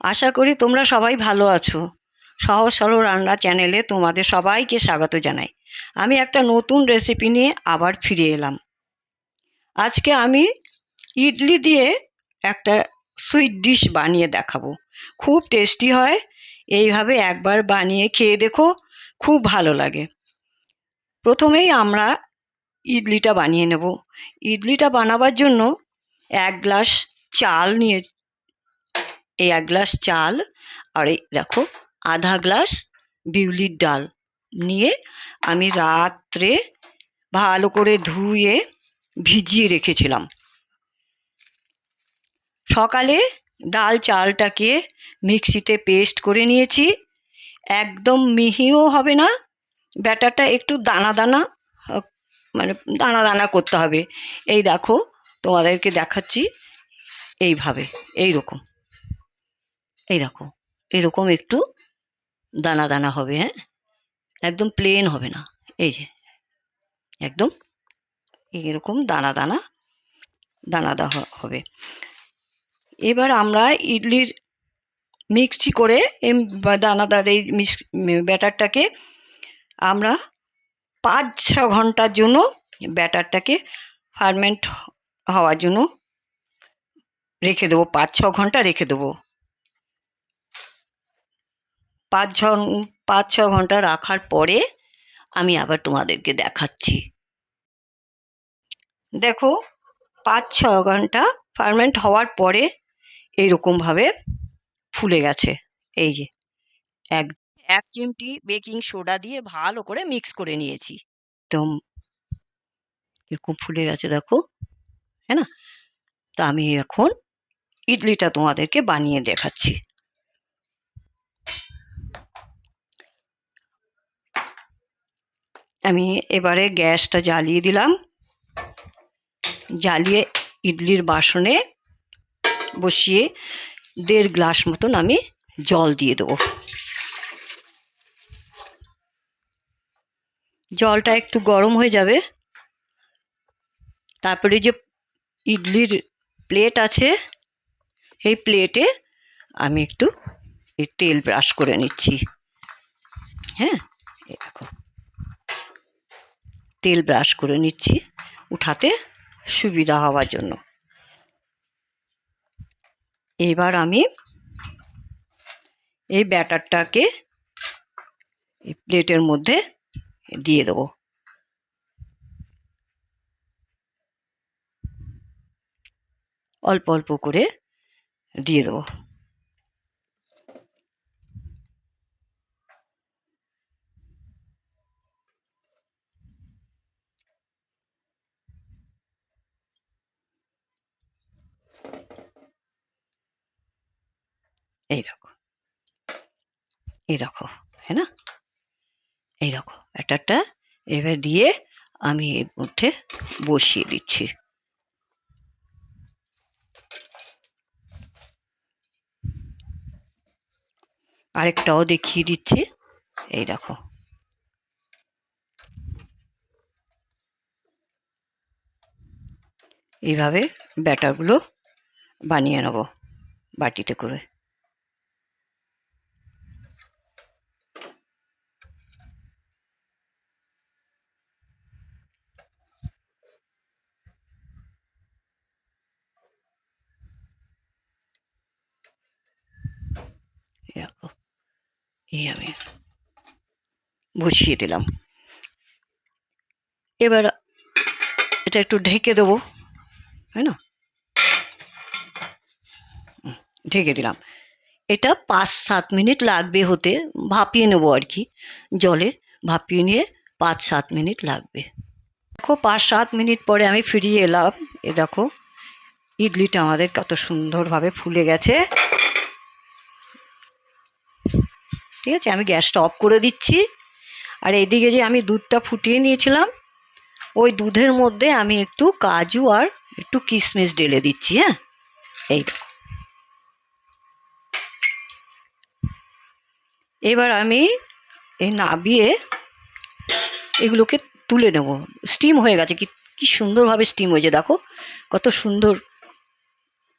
আশা করি তোমরা সবাই ভালো আছো। সহজ সরল রান্না চ্যানেলে তোমাদের সবাইকে স্বাগত জানাই। আমি একটা নতুন রেসিপি নিয়ে আবার ফিরে এলাম। আজকে আমি ইডলি দিয়ে একটা সুইট ডিশ বানিয়ে দেখাবো। খুব টেস্টি হয়। এইভাবে একবার বানিয়ে খেয়ে দেখো, খুব ভালো লাগে। প্রথমেই আমরা ইডলিটা বানিয়ে নেব। ইডলিটা বানাবার জন্য 1 গ্লাস চাল নিয়ে, এই 1 গ্লাস চাল আর এই দেখো আধা গ্লাস বিউলির ডাল নিয়ে আমি রাত্রে ভালো করে ধুয়ে ভিজিয়ে রেখেছিলাম। সকালে ডাল চালটাকে মিক্সিতে পেস্ট করে নিয়েছি। একদম মিহিও হবে না, ব্যাটারটা একটু দানা দানা, মানে দানা দানা করতে হবে। এই দেখো তোমাদেরকে দেখাচ্ছি, এইভাবে এইরকম, এই দেখো এরকম একটু দানা দানা হবে। হ্যাঁ, একদম প্লেন হবে না, এই যে একদম এরকম দানা দানা দানা দানা হবে। এবার আমরা ইডলির মিক্সি করে দানাদার এই ব্যাটারটাকে আমরা 5-6 ঘন্টার জন্য ব্যাটারটাকে ফার্মেন্ট হওয়ার জন্য রেখে দেবো। 5-6 ঘন্টা রেখে দেবো। 5-6 ঘন্টা রাখার পরে আমি আবার তোমাদেরকে দেখাচ্ছি। দেখো 5-6 ঘন্টা ফার্মেন্ট হওয়ার পরে এইরকমভাবে ফুলে গেছে। এই যে এক চিমটি বেকিং সোডা দিয়ে ভালো করে মিক্স করে নিয়েছি। একদম এরকম ফুলে গেছে দেখো, হ্যাঁ না? তা আমি এখন ইডলিটা তোমাদেরকে বানিয়ে দেখাচ্ছি। আমি এবারে গ্যাসটা জ্বালিয়ে দিলাম। জ্বালিয়ে ইডলির বাসনে বসিয়ে 1.5 গ্লাস মতন আমি জল দিয়ে দেবো। জলটা একটু গরম হয়ে যাবে, তারপরে যে ইডলির প্লেট আছে, এই প্লেটে আমি একটু এই তেল ব্রাশ করে নিচ্ছি। হ্যাঁ, এই দেখো তেল ব্রাশ করে নিচ্ছি উঠাতে সুবিধা হওয়ার জন্য। এবার আমি এই ব্যাটারটাকে এই প্লেটের মধ্যে দিয়ে দেবো। অল্প অল্প করে দিয়ে দেবো। এই দেখো, এই দেখো, হ্যাঁ না? এই দেখো ব্যাটারটা এবার দিয়ে আমি এর মধ্যে বসিয়ে দিচ্ছি। আরেকটাও দেখিয়ে দিচ্ছি, এই দেখো। এইভাবে ব্যাটারগুলো বানিয়ে নেব বাটিতে করে। দেখো এই আমি বসিয়ে দিলাম। এবার এটা একটু ঢেকে দেবো, তাই না? ঢেকে দিলাম। এটা 5-7 মিনিট লাগবে হতে, ভাপিয়ে নেবো আর কি, জলে ভাপিয়ে নিয়ে 5-7 মিনিট লাগবে। দেখো 5-7 মিনিট পরে আমি ফিরিয়ে এলাম। এ দেখো ইডলিটা আমাদের কত সুন্দরভাবে ফুলে গেছে। ঠিক আছে, আমি গ্যাসটা অফ করে দিচ্ছি। আর এদিকে যে আমি দুধটা ফুটিয়ে নিয়েছিলাম, ওই দুধের মধ্যে আমি একটু কাজু আর একটু কিশমিশ ঢেলে দিচ্ছি। হ্যাঁ, এই দেখো। এবার আমি এই নাবিয়ে এগুলোকে তুলে নেব। স্টিম হয়ে গেছে, কি সুন্দরভাবে স্টিম হয়েছে দেখো, কত সুন্দর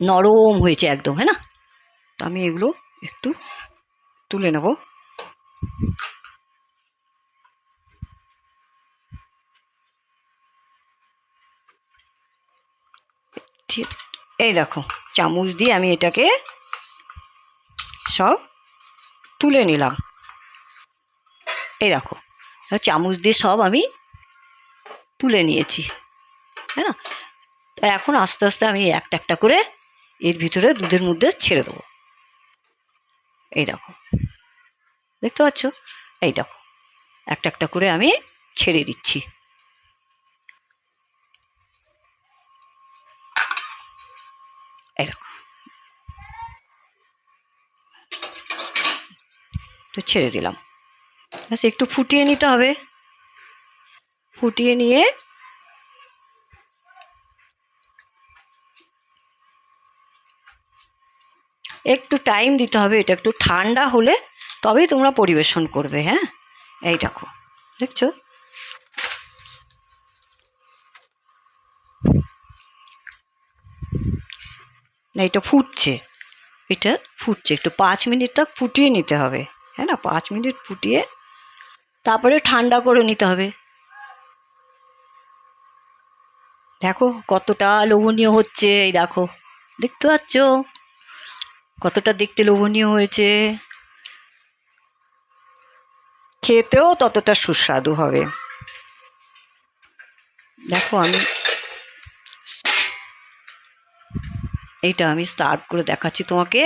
নরম হয়েছে একদম, হ্যাঁ না? তো আমি এগুলো একটু তুলে নেব। এই দেখো, চামচ দিয়ে আমি এটাকে সব তুলে নিলাম। এই দেখো, চামচ দিয়ে সব আমি তুলে নিয়েছি, তাই না? তো এখন আস্তে আস্তে আমি একটা একটা করে এর ভিতরে দুধের মধ্যে ছেড়ে দেবো। এই দেখো, দেখতে পাচ্ছ? এই দেখো, একটা একটা করে আমি ছেড়ে দিচ্ছি। এই দেখো, তো ছেড়ে দিলাম। ব্যাস একটু ফুটিয়ে নিতে হবে। ফুটিয়ে নিয়ে একটু টাইম দিতে হবে, এটা একটু ঠান্ডা হলে তবেই তোমরা পরিবেশন করবে। হ্যাঁ, এই দেখো, দেখছো? না, এটা ফুটছে, এটা ফুটছে, একটু 5 মিনিট তক ফুটিয়ে নিতে হবে। হ্যাঁ না, 5 মিনিট ফুটিয়ে তারপরে ঠান্ডা করে নিতে হবে। দেখো কতটা লোভনীয় হচ্ছে, এই দেখো, দেখতে পাচ্ছ কতটা দেখতে লোভনীয় হয়েছে, খেতেও ততটা সুস্বাদু হবে। দেখো এইটা আমি সার্ভ করে দেখাচ্ছি তোমাকে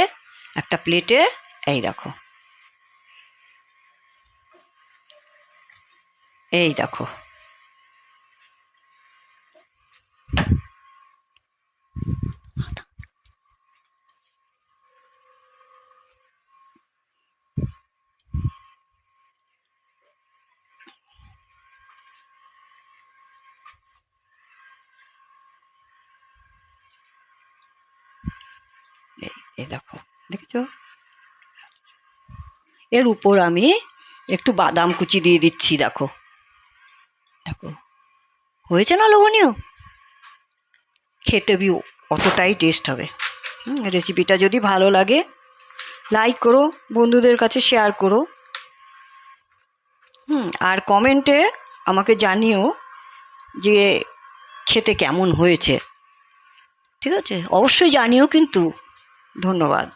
একটা প্লেটে। এই দেখো, এই দেখো, এই দেখো, দেখছো? এর উপর আমি একটু বাদাম কুচি দিয়ে দিচ্ছি। দেখো, দেখো, হয়েছে না লোভনীয়? খেতে অতটাই টেস্ট হবে। রেসিপিটা যদি ভালো লাগে লাইক করো, বন্ধুদের কাছে শেয়ার করো। আর কমেন্টে আমাকে জানিও যে খেতে কেমন হয়েছে। ঠিক আছে, অবশ্যই জানিও কিন্তু। ধন্যবাদ।